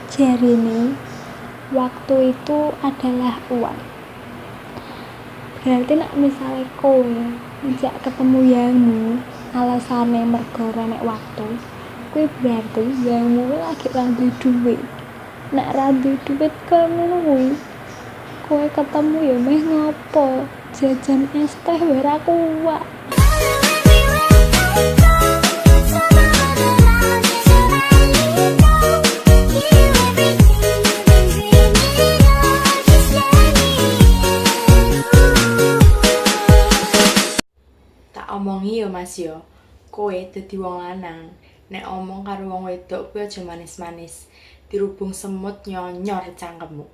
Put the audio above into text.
Jeremy, waktu itu adalah uang. Berarti nak misalnya kowe ngejak ketemu yangmu alasannya mergo renek waktu, kowe berarti yangmu lagi randu duit. Nak randu duit kowe ngono kuwi, kowe ketemu ya meh ngopo? Jajan es teh ora kuat. Tak omongi yo Mas yo, kowe dadi wong lanang. Nek omong karo wong wedok kuwi aja manis-manis. Dirubung semut nyonyor cangkemmu.